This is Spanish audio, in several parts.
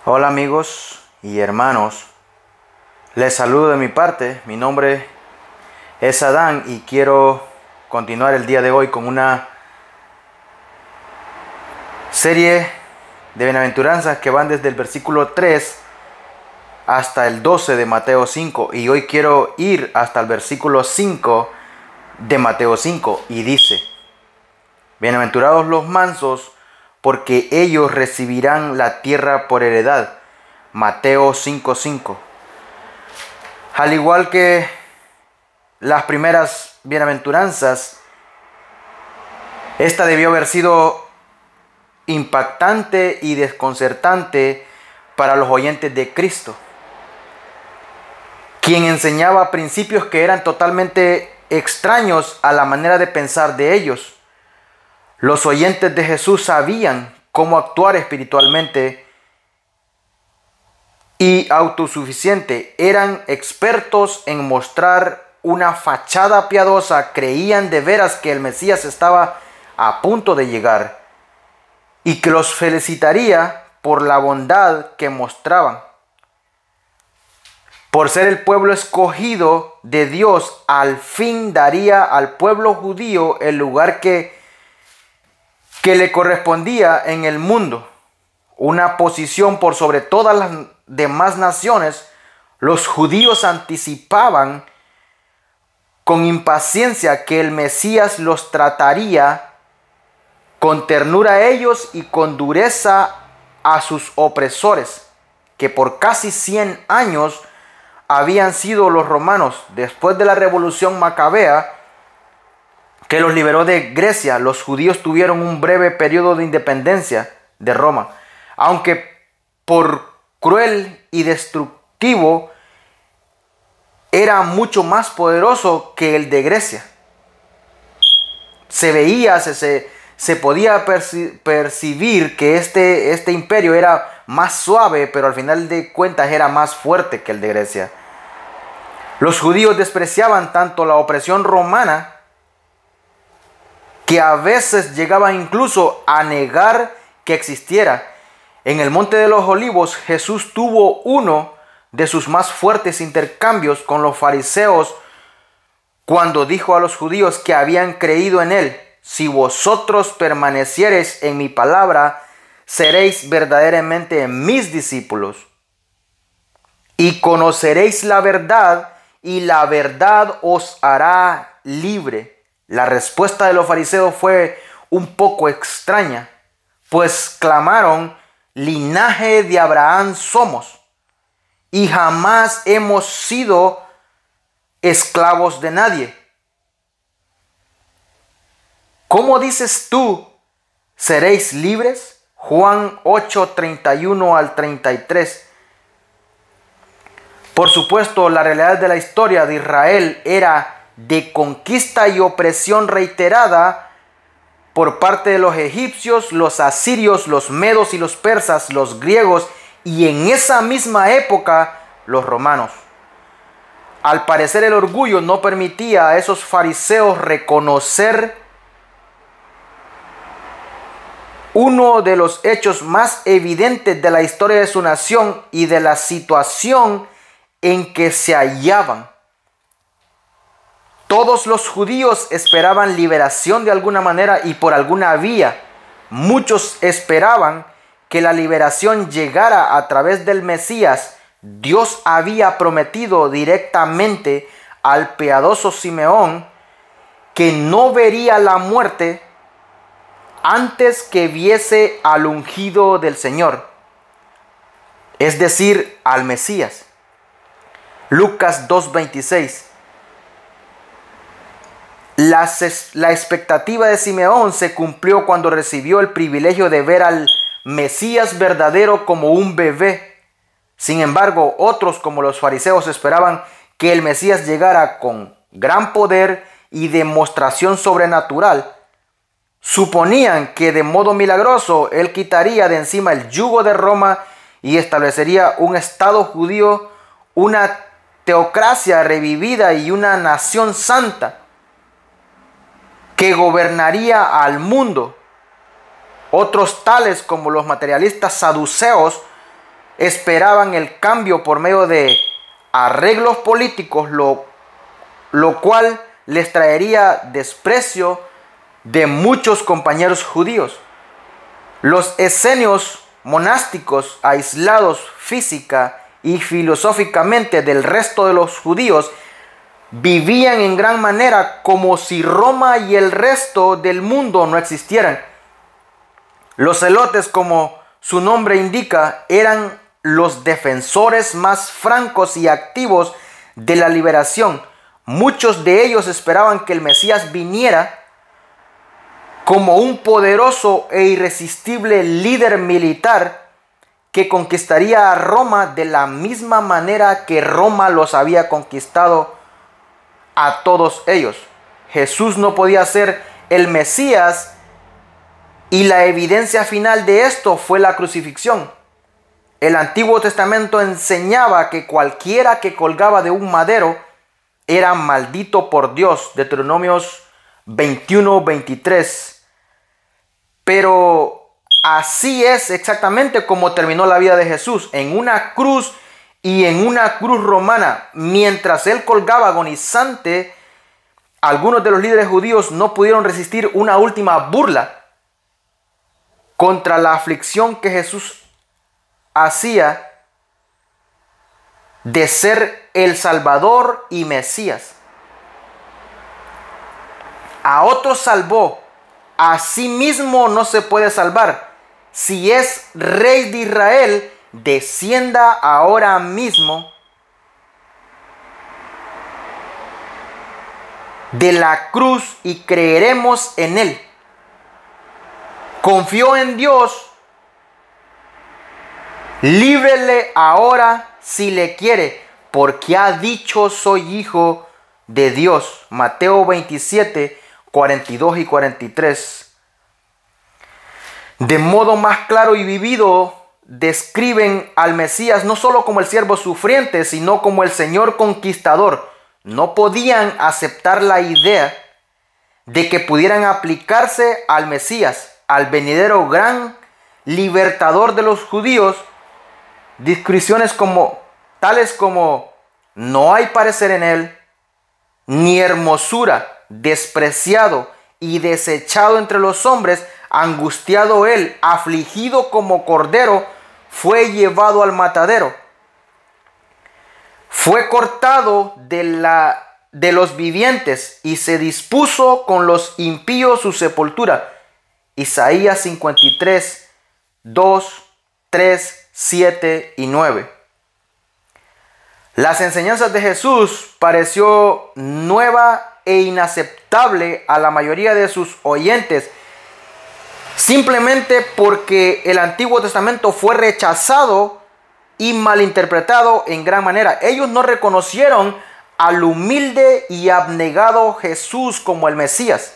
Hola amigos y hermanos, les saludo de mi parte, mi nombre es Adán y quiero continuar el día de hoy con una serie de bienaventuranzas que van desde el versículo 3 hasta el 12 de Mateo 5 y hoy quiero ir hasta el versículo 5 de Mateo 5 y dice: Bienaventurados los mansos, porque ellos recibirán la tierra por heredad. Mateo 5:5. Al igual que las primeras bienaventuranzas, esta debió haber sido impactante y desconcertante para los oyentes de Cristo, quien enseñaba principios que eran totalmente extraños a la manera de pensar de ellos. Los oyentes de Jesús sabían cómo actuar espiritualmente y autosuficiente. Eran expertos en mostrar una fachada piadosa. Creían de veras que el Mesías estaba a punto de llegar y que los felicitaría por la bondad que mostraban. Por ser el pueblo escogido de Dios, al fin daría al pueblo judío el lugar que le correspondía en el mundo, una posición por sobre todas las demás naciones. Los judíos anticipaban con impaciencia que el Mesías los trataría con ternura a ellos y con dureza a sus opresores, que por casi 100 años habían sido los romanos. Después de la revolución macabea que los liberó de Grecia, los judíos tuvieron un breve periodo de independencia de Roma, aunque por cruel y destructivo, era mucho más poderoso que el de Grecia. Se veía, se podía percibir que este imperio era más suave, pero al final de cuentas era más fuerte que el de Grecia. Los judíos despreciaban tanto la opresión romana que a veces llegaban incluso a negar que existiera. En el Monte de los Olivos, Jesús tuvo uno de sus más fuertes intercambios con los fariseos cuando dijo a los judíos que habían creído en él: si vosotros permaneciereis en mi palabra, seréis verdaderamente mis discípulos y conoceréis la verdad, y la verdad os hará libre. La respuesta de los fariseos fue un poco extraña, pues clamaron: linaje de Abraham somos, y jamás hemos sido esclavos de nadie. ¿Cómo dices tú, seréis libres? Juan 8:31 al 33. Por supuesto, la realidad de la historia de Israel era de conquista y opresión reiterada por parte de los egipcios, los asirios, los medos y los persas, los griegos y en esa misma época los romanos. Al parecer el orgullo no permitía a esos fariseos reconocer uno de los hechos más evidentes de la historia de su nación y de la situación en que se hallaban. Todos los judíos esperaban liberación de alguna manera y por alguna vía. Muchos esperaban que la liberación llegara a través del Mesías. Dios había prometido directamente al piadoso Simeón que no vería la muerte antes que viese al ungido del Señor, es decir, al Mesías. Lucas 2:26. La expectativa de Simeón se cumplió cuando recibió el privilegio de ver al Mesías verdadero como un bebé. Sin embargo, otros como los fariseos esperaban que el Mesías llegara con gran poder y demostración sobrenatural. Suponían que de modo milagroso él quitaría de encima el yugo de Roma y establecería un estado judío, una teocracia revivida y una nación santa que gobernaría al mundo. Otros, tales como los materialistas saduceos, esperaban el cambio por medio de arreglos políticos, lo cual les traería desprecio de muchos compañeros judíos. Los esenios monásticos, aislados física y filosóficamente del resto de los judíos, vivían en gran manera como si Roma y el resto del mundo no existieran. Los celotes, como su nombre indica, eran los defensores más francos y activos de la liberación. Muchos de ellos esperaban que el Mesías viniera como un poderoso e irresistible líder militar que conquistaría a Roma de la misma manera que Roma los había conquistado a todos ellos. Jesús no podía ser el Mesías, y la evidencia final de esto fue la crucifixión. El Antiguo Testamento enseñaba que cualquiera que colgaba de un madero era maldito por Dios. Deuteronomios 21:23. Pero así es exactamente como terminó la vida de Jesús, en una cruz, y en una cruz romana. Mientras él colgaba agonizante, algunos de los líderes judíos no pudieron resistir una última burla contra la aflicción que Jesús hacía de ser el Salvador y Mesías. A otros salvó, a sí mismo no se puede salvar. Si es Rey de Israel, descienda ahora mismo de la cruz y creeremos en él. Confió en Dios, líbrele ahora si le quiere, porque ha dicho soy hijo de Dios. Mateo 27, 42 y 43. De modo más claro y vivido, describen al Mesías no solo como el siervo sufriente, sino como el Señor conquistador. No podían aceptar la idea de que pudieran aplicarse al Mesías, al venidero gran libertador de los judíos, descripciones tales como no hay parecer en él, ni hermosura, despreciado y desechado entre los hombres, angustiado él, afligido como cordero, fue llevado al matadero. Fue cortado de los vivientes y se dispuso con los impíos su sepultura. Isaías 53, 2, 3, 7 y 9. Las enseñanzas de Jesús pareció nueva e inaceptable a la mayoría de sus oyentes, simplemente porque el Antiguo Testamento fue rechazado y malinterpretado en gran manera. Ellos no reconocieron al humilde y abnegado Jesús como el Mesías,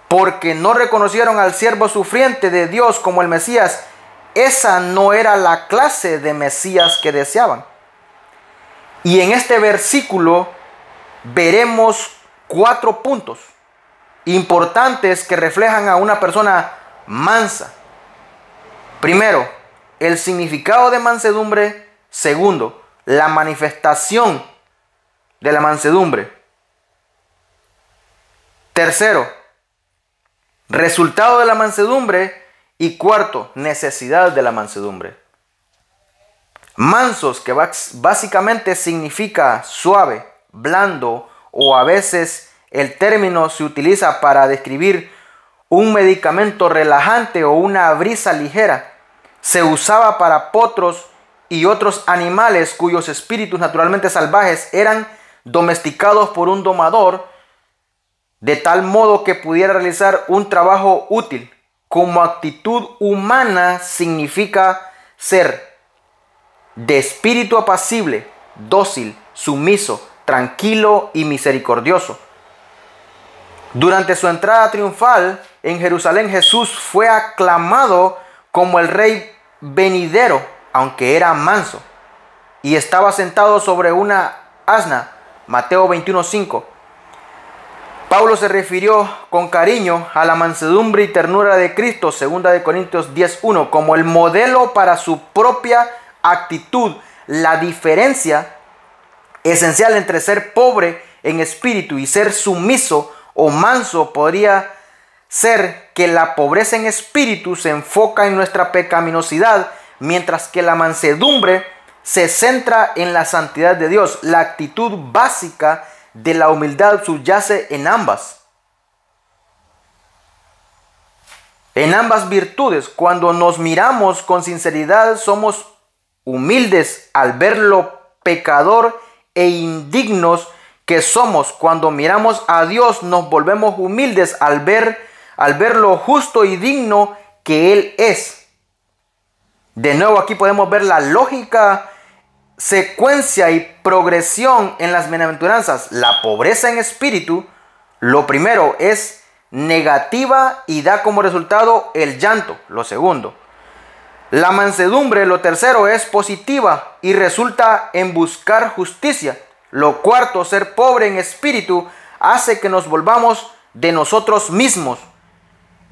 porque no reconocieron al siervo sufriente de Dios como el Mesías. Esa no era la clase de Mesías que deseaban. Y en este versículo veremos 4 puntos importantes que reflejan a una persona mansa. Primero, el significado de mansedumbre. Segundo, la manifestación de la mansedumbre. Tercero, resultado de la mansedumbre. Y cuarto, necesidad de la mansedumbre. Mansos, que básicamente significa suave, blando, o a veces el término se utiliza para describir un medicamento relajante o una brisa ligera. Se usaba para potros y otros animales cuyos espíritus naturalmente salvajes eran domesticados por un domador, de tal modo que pudiera realizar un trabajo útil. Como actitud humana significa ser de espíritu apacible, dócil, sumiso, tranquilo y misericordioso. Durante su entrada triunfal en Jerusalén, Jesús fue aclamado como el rey venidero, aunque era manso, y estaba sentado sobre una asna. Mateo 21:5. Pablo se refirió con cariño a la mansedumbre y ternura de Cristo, 2 Corintios 10:1, como el modelo para su propia actitud. La diferencia esencial entre ser pobre en espíritu y ser sumiso o manso podría ser que la pobreza en espíritu se enfoca en nuestra pecaminosidad, mientras que la mansedumbre se centra en la santidad de Dios. La actitud básica de la humildad subyace en ambas. En ambas virtudes, cuando nos miramos con sinceridad, somos humildes al ver lo pecador e indignos que somos. Cuando miramos a Dios, nos volvemos humildes al ver lo justo y digno que Él es. De nuevo, aquí podemos ver la lógica secuencia y progresión en las bienaventuranzas. La pobreza en espíritu, lo primero, es negativa y da como resultado el llanto. Lo segundo, la mansedumbre, lo tercero, es positiva y resulta en buscar justicia. Lo cuarto, ser pobre en espíritu hace que nos volvamos de nosotros mismos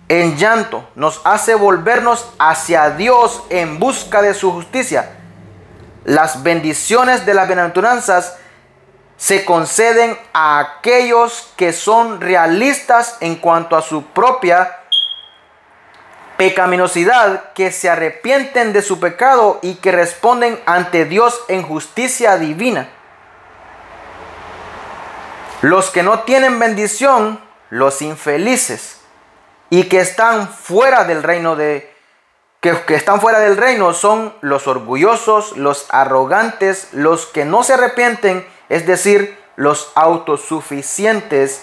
en llanto. Nos hace volvernos hacia Dios en busca de su justicia. Las bendiciones de las bienaventuranzas se conceden a aquellos que son realistas en cuanto a su propia pecaminosidad, que se arrepienten de su pecado y que responden ante Dios en justicia divina. Los que no tienen bendición, los infelices, y que están fuera del reino que están fuera del reino son los orgullosos, los arrogantes, los que no se arrepienten, es decir, los autosuficientes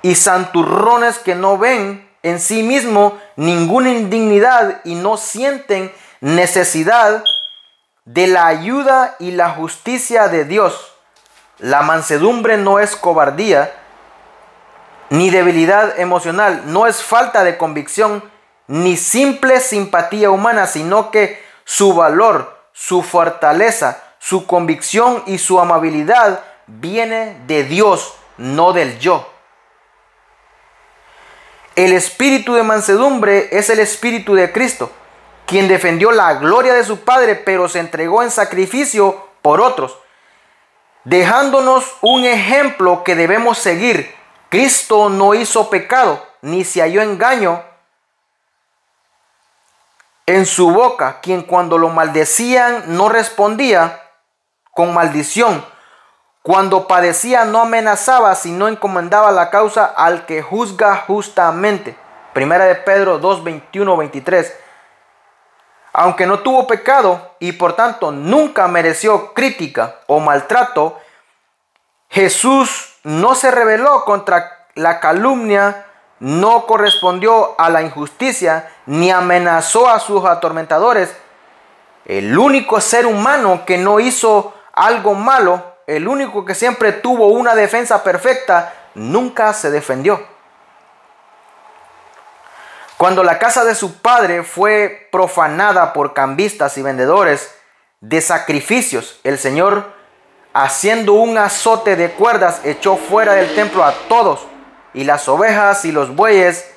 y santurrones que no ven en sí mismo ninguna indignidad y no sienten necesidad de la ayuda y la justicia de Dios. La mansedumbre no es cobardía ni debilidad emocional, no es falta de convicción ni simple simpatía humana, sino que su valor, su fortaleza, su convicción y su amabilidad viene de Dios, no del yo. El espíritu de mansedumbre es el espíritu de Cristo, quien defendió la gloria de su Padre, pero se entregó en sacrificio por otros, dejándonos un ejemplo que debemos seguir. Cristo no hizo pecado, ni se halló engaño en su boca, quien cuando lo maldecían no respondía con maldición. Cuando padecía no amenazaba, sino encomendaba la causa al que juzga justamente. Primera de Pedro 2, 21, 23. Aunque no tuvo pecado y por tanto nunca mereció crítica o maltrato, Jesús no se rebeló contra la calumnia, no correspondió a la injusticia, ni amenazó a sus atormentadores. El único ser humano que no hizo algo malo, el único que siempre tuvo una defensa perfecta, nunca se defendió. Cuando la casa de su padre fue profanada por cambistas y vendedores de sacrificios, el Señor, haciendo un azote de cuerdas, echó fuera del templo a todos, y las ovejas y los bueyes,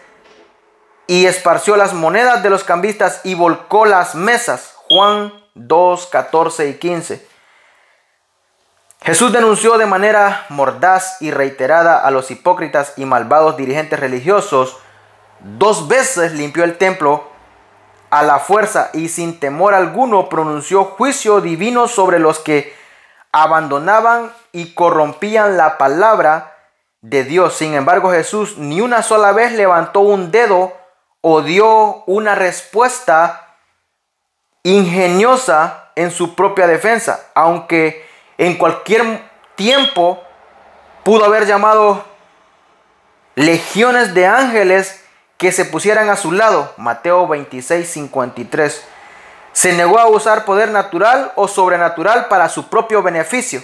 y esparció las monedas de los cambistas y volcó las mesas. Juan 2, 14 y 15. Jesús denunció de manera mordaz y reiterada a los hipócritas y malvados dirigentes religiosos. 2 veces limpió el templo a la fuerza y sin temor alguno pronunció juicio divino sobre los que abandonaban y corrompían la palabra de Dios. Sin embargo, Jesús ni una sola vez levantó un dedo o dio una respuesta ingeniosa en su propia defensa, aunque en cualquier tiempo pudo haber llamado legiones de ángeles que se pusieran a su lado. Mateo 26, 53. Se negó a usar poder natural o sobrenatural para su propio beneficio.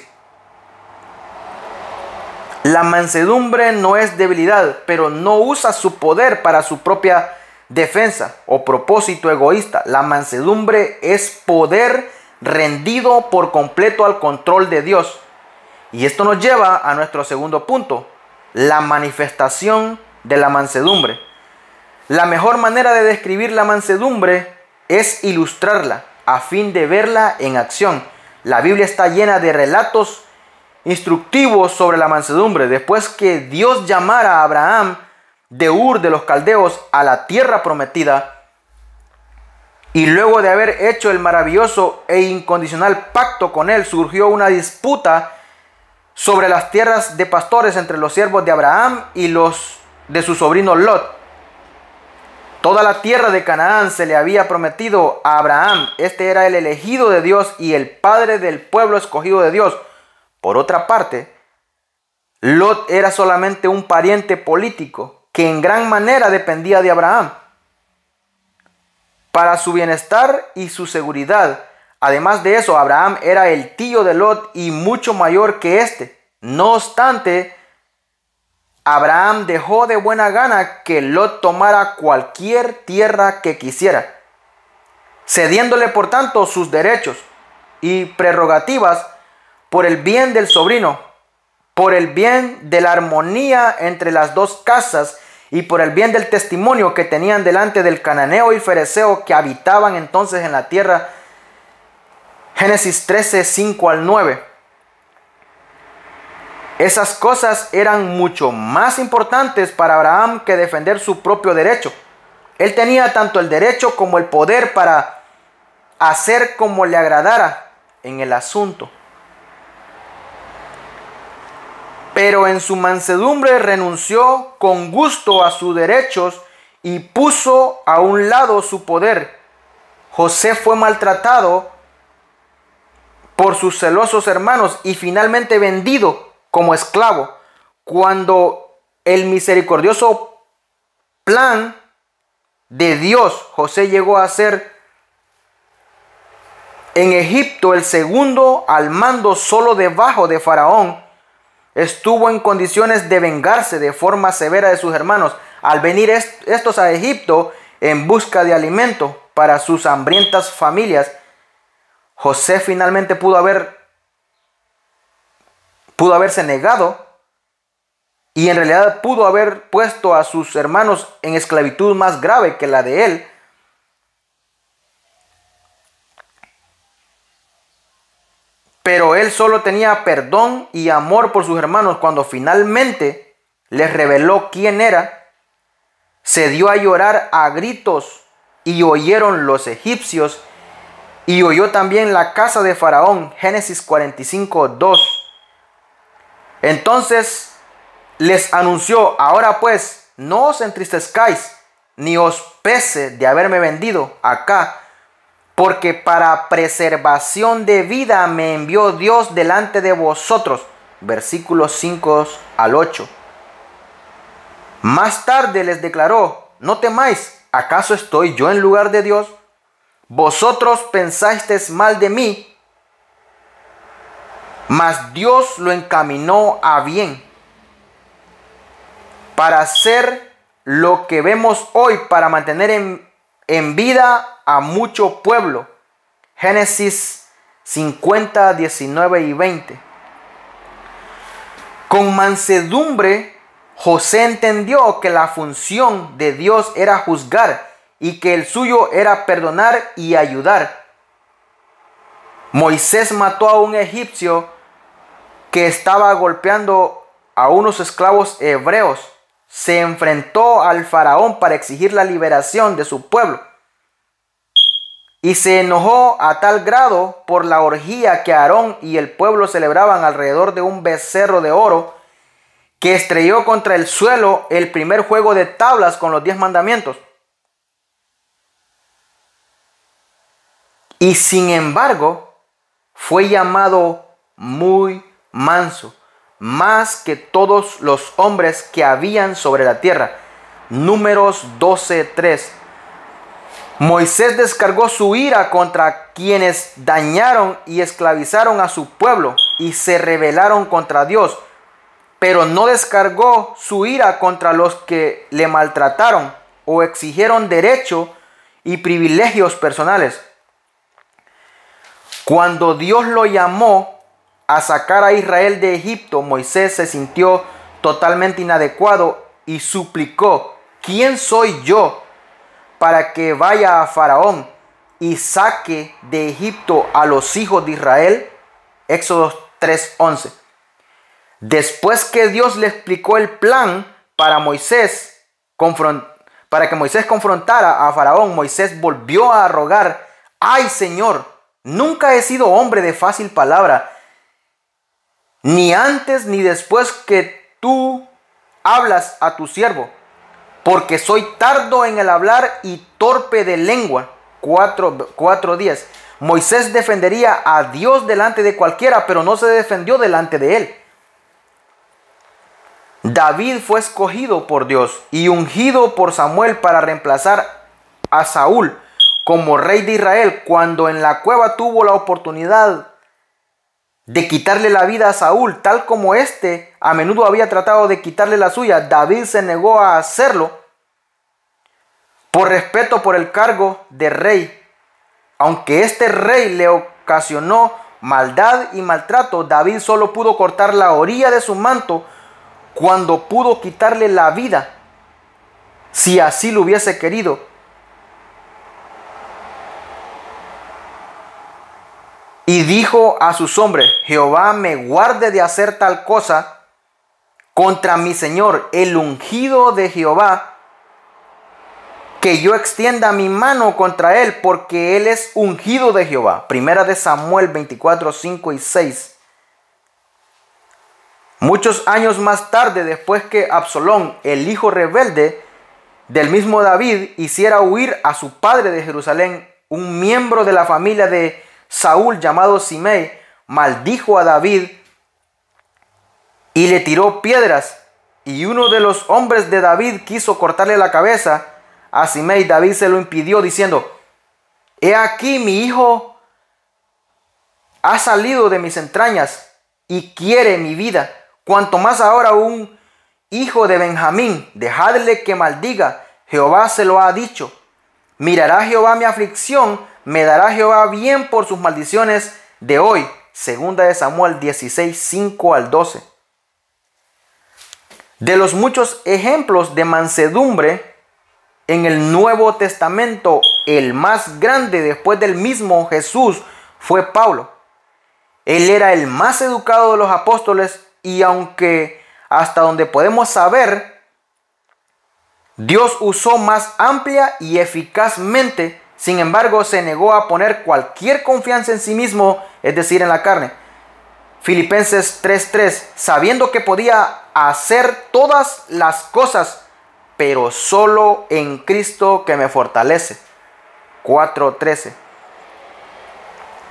La mansedumbre no es debilidad, pero no usa su poder para su propia defensa o propósito egoísta. La mansedumbre es poder rendido por completo al control de Dios. Y esto nos lleva a nuestro segundo punto. la manifestación de la mansedumbre. La mejor manera de describir la mansedumbre es ilustrarla a fin de verla en acción. La Biblia está llena de relatos instructivos sobre la mansedumbre. Después que Dios llamara a Abraham de Ur de los Caldeos a la tierra prometida, y luego de haber hecho el maravilloso e incondicional pacto con él, surgió una disputa sobre las tierras de pastores entre los siervos de Abraham y los de su sobrino Lot. Toda la tierra de Canaán se le había prometido a Abraham. Este era el elegido de Dios y el padre del pueblo escogido de Dios. Por otra parte, Lot era solamente un pariente político que en gran manera dependía de Abraham para su bienestar y su seguridad. Además de eso, Abraham era el tío de Lot y mucho mayor que éste. No obstante, Abraham dejó de buena gana que Lot tomara cualquier tierra que quisiera, cediéndole por tanto sus derechos y prerrogativas por el bien del sobrino, por el bien de la armonía entre las dos casas y por el bien del testimonio que tenían delante del cananeo y fereceo que habitaban entonces en la tierra. Génesis 13, 5 al 9. Esas cosas eran mucho más importantes para Abraham que defender su propio derecho. Él tenía tanto el derecho como el poder para hacer como le agradara en el asunto. Pero en su mansedumbre renunció con gusto a sus derechos y puso a un lado su poder. José fue maltratado por sus celosos hermanos y finalmente vendido como esclavo, cuando el misericordioso plan de Dios, José llegó a ser en Egipto el segundo al mando solo debajo de Faraón. Estuvo en condiciones de vengarse de forma severa de sus hermanos al venir estos a Egipto en busca de alimento para sus hambrientas familias. José finalmente pudo haberse negado y en realidad pudo haber puesto a sus hermanos en esclavitud más grave que la de él. Pero él solo tenía perdón y amor por sus hermanos. Cuando finalmente les reveló quién era, se dio a llorar a gritos y oyeron los egipcios y oyó también la casa de Faraón. Génesis 45, 2. Entonces les anunció: ahora pues, no os entristezcáis, ni os pese de haberme vendido acá, porque para preservación de vida me envió Dios delante de vosotros. Versículos 5 al 8. Más tarde les declaró: no temáis, ¿acaso estoy yo en lugar de Dios? Vosotros pensasteis mal de mí, mas Dios lo encaminó a bien, para hacer lo que vemos hoy, para mantener en vida a mucho pueblo. Génesis 50, 19 y 20. Con mansedumbre, José entendió que la función de Dios era juzgar y que el suyo era perdonar y ayudar. Moisés mató a un egipcio que estaba golpeando a unos esclavos hebreos. Se enfrentó al faraón para exigir la liberación de su pueblo. Y se enojó a tal grado por la orgía que Aarón y el pueblo celebraban alrededor de un becerro de oro, que estrelló contra el suelo el primer juego de tablas con los 10 mandamientos. Y sin embargo, fue llamado muy manso, más que todos los hombres que habían sobre la tierra. Números 12:3. Moisés descargó su ira contra quienes dañaron y esclavizaron a su pueblo y se rebelaron contra Dios, pero no descargó su ira contra los que le maltrataron o exigieron derecho y privilegios personales. Cuando Dios lo llamó a sacar a Israel de Egipto, Moisés se sintió totalmente inadecuado y suplicó: ¿quién soy yo para que vaya a Faraón y saque de Egipto a los hijos de Israel? Éxodo 3:11. Después que Dios le explicó el plan para para que Moisés confrontara a Faraón, Moisés volvió a rogar: ¡ay, Señor! Nunca he sido hombre de fácil palabra, ni antes ni después que tú hablas a tu siervo, porque soy tardo en el hablar y torpe de lengua. 4:10. Moisés defendería a Dios delante de cualquiera, pero no se defendió delante de él. David fue escogido por Dios y ungido por Samuel para reemplazar a Saúl como rey de Israel. Cuando en la cueva tuvo la oportunidad de quitarle la vida a Saúl, tal como éste a menudo había tratado de quitarle la suya, David se negó a hacerlo por respeto por el cargo de rey. Aunque este rey le ocasionó maldad y maltrato, David solo pudo cortar la orilla de su manto cuando pudo quitarle la vida, si así lo hubiese querido. Y dijo a sus hombres: Jehová me guarde de hacer tal cosa contra mi Señor, el ungido de Jehová, que yo extienda mi mano contra él, porque él es ungido de Jehová. Primera de Samuel 24:5 y 6. Muchos años más tarde, después que Absalón, el hijo rebelde del mismo David, hiciera huir a su padre de Jerusalén, un miembro de la familia de Saúl llamado Simei maldijo a David y le tiró piedras, y uno de los hombres de David quiso cortarle la cabeza a Simei. David se lo impidió diciendo: he aquí mi hijo ha salido de mis entrañas y quiere mi vida. Cuanto más ahora un hijo de Benjamín, dejadle que maldiga. Jehová se lo ha dicho. Mirará Jehová mi aflicción, me dará Jehová bien por sus maldiciones de hoy. Segunda de Samuel 16:5 al 12. De los muchos ejemplos de mansedumbre en el Nuevo Testamento, el más grande después del mismo Jesús fue Pablo. Él era el más educado de los apóstoles, y aunque hasta donde podemos saber, Dios usó más amplia y eficazmente, sin embargo, se negó a poner cualquier confianza en sí mismo, es decir, en la carne. Filipenses 3:3, sabiendo que podía hacer todas las cosas, pero solo en Cristo que me fortalece. 4:13.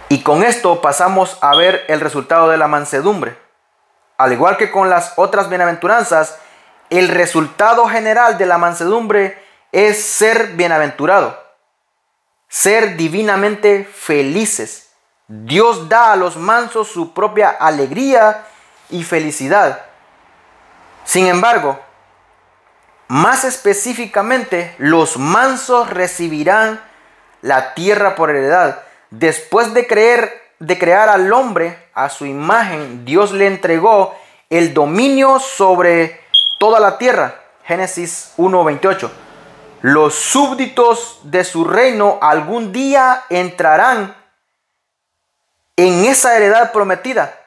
Y con esto pasamos a ver el resultado de la mansedumbre. Al igual que con las otras bienaventuranzas, el resultado general de la mansedumbre es ser bienaventurado, ser divinamente felices. Dios da a los mansos su propia alegría y felicidad. Sin embargo, más específicamente, los mansos recibirán la tierra por heredad. Después de crear al hombre a su imagen, Dios le entregó el dominio sobre toda la tierra. Génesis 1:28. Los súbditos de su reino algún día entrarán en esa heredad prometida,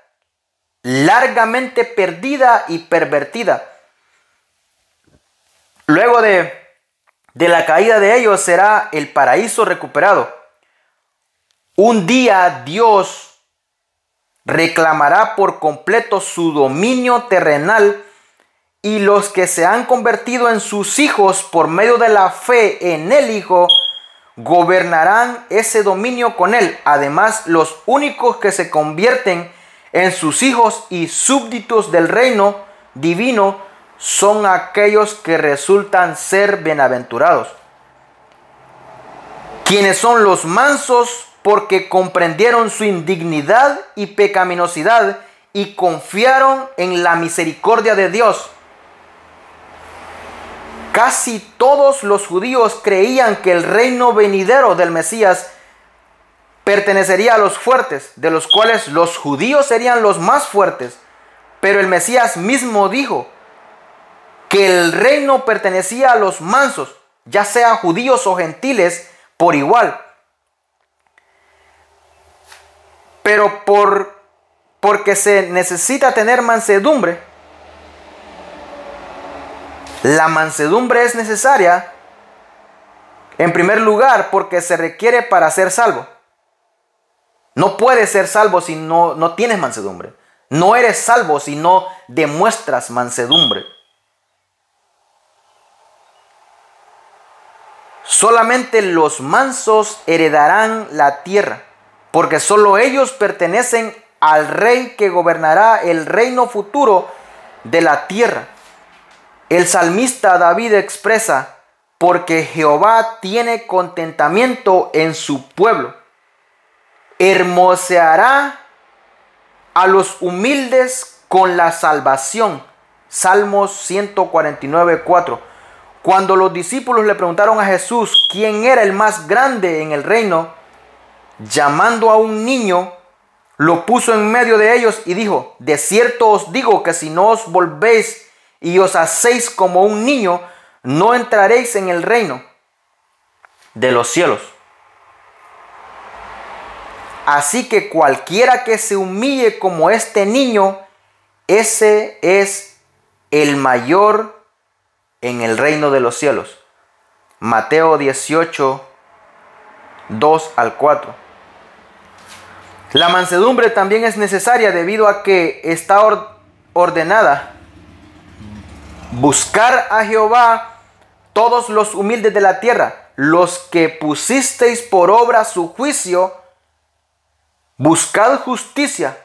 largamente perdida y pervertida. Luego de la caída de ellos será el paraíso recuperado. Un día Dios reclamará por completo su dominio terrenal, y los que se han convertido en sus hijos por medio de la fe en el Hijo gobernarán ese dominio con él. Además, los únicos que se convierten en sus hijos y súbditos del reino divino son aquellos que resultan ser bienaventurados. Quienes son los mansos, porque comprendieron su indignidad y pecaminosidad y confiaron en la misericordia de Dios. Casi todos los judíos creían que el reino venidero del Mesías pertenecería a los fuertes, de los cuales los judíos serían los más fuertes. Pero el Mesías mismo dijo: que el reino pertenecía a los mansos, ya sea judíos o gentiles, por igual. Pero porque se necesita tener mansedumbre, la mansedumbre es necesaria, en primer lugar, porque se requiere para ser salvo. No puedes ser salvo si no tienes mansedumbre. No eres salvo si no demuestras mansedumbre. Solamente los mansos heredarán la tierra, porque solo ellos pertenecen al rey que gobernará el reino futuro de la tierra. El salmista David expresa: porque Jehová tiene contentamiento en su pueblo, hermoseará a los humildes con la salvación. Salmos 149:4. Cuando los discípulos le preguntaron a Jesús quién era el más grande en el reino, llamando a un niño, lo puso en medio de ellos y dijo: de cierto os digo que si no os volvéis y os hacéis como un niño, no entraréis en el reino de los cielos. Así que cualquiera que se humille como este niño, ese es el mayor en el reino de los cielos. Mateo 18, 2 al 4. La mansedumbre también es necesaria debido a que está ordenada. Buscar a Jehová todos los humildes de la tierra, los que pusisteis por obra su juicio. Buscad justicia,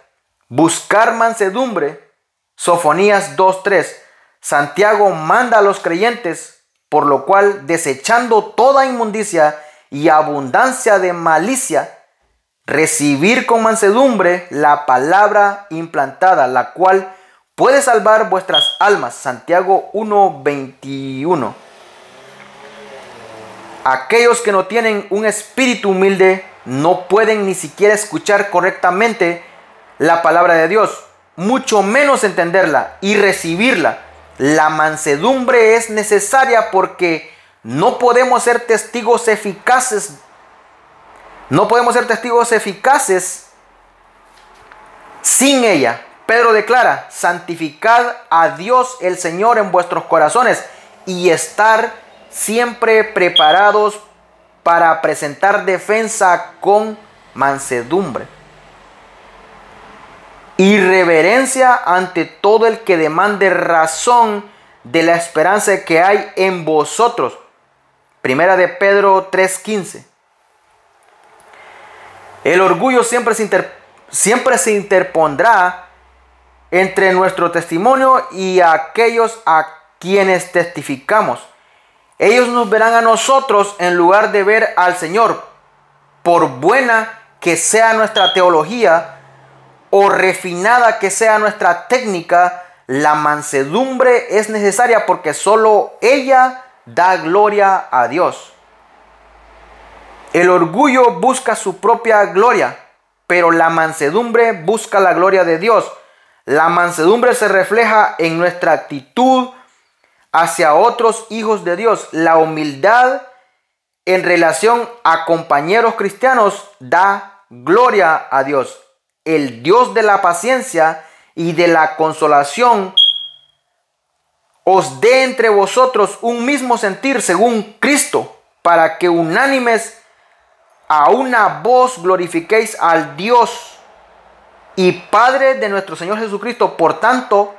buscar mansedumbre. Sofonías 2:3. Santiago manda a los creyentes, por lo cual, desechando toda inmundicia y abundancia de malicia, recibir con mansedumbre la palabra implantada, la cual puede salvar vuestras almas. Santiago 1:21. Aquellos que no tienen un espíritu humilde no pueden ni siquiera escuchar correctamente la palabra de Dios, mucho menos entenderla y recibirla. La mansedumbre es necesaria porque no podemos ser testigos eficaces. No podemos ser testigos eficaces sin ella. Pedro declara: santificad a Dios el Señor en vuestros corazones y estar siempre preparados para presentar defensa con mansedumbre y reverencia ante todo el que demande razón de la esperanza que hay en vosotros. Primera de Pedro 3:15. El orgullo siempre se interpondrá entre nuestro testimonio y aquellos a quienes testificamos. Ellos nos verán a nosotros en lugar de ver al Señor. Por buena que sea nuestra teología o refinada que sea nuestra técnica, la mansedumbre es necesaria porque solo ella da gloria a Dios. El orgullo busca su propia gloria, pero la mansedumbre busca la gloria de Dios. La mansedumbre se refleja en nuestra actitud hacia otros hijos de Dios. La humildad en relación a compañeros cristianos da gloria a Dios. El Dios de la paciencia y de la consolación os dé entre vosotros un mismo sentir según Cristo, para que unánimes a una voz glorifiquéis al Dios y Padre de nuestro Señor Jesucristo. Por tanto,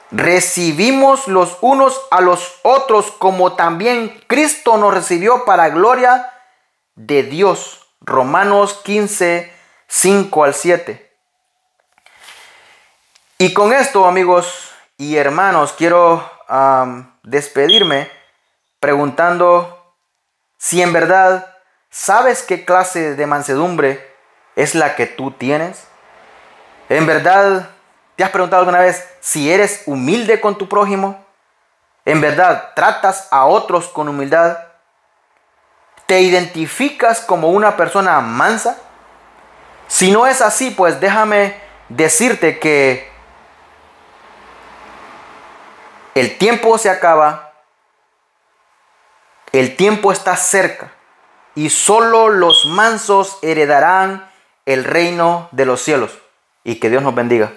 recibimos los unos a los otros como también Cristo nos recibió para gloria de Dios. Romanos 15, 5 al 7. Y con esto, amigos y hermanos, quiero despedirme preguntando si en verdad sabes qué clase de mansedumbre es la que tú tienes. ¿En verdad te has preguntado alguna vez si eres humilde con tu prójimo? ¿En verdad tratas a otros con humildad? ¿Te identificas como una persona mansa? Si no es así, pues déjame decirte que El tiempo se acaba, el tiempo está cerca y solo los mansos heredarán el reino de los cielos. Y que Dios nos bendiga.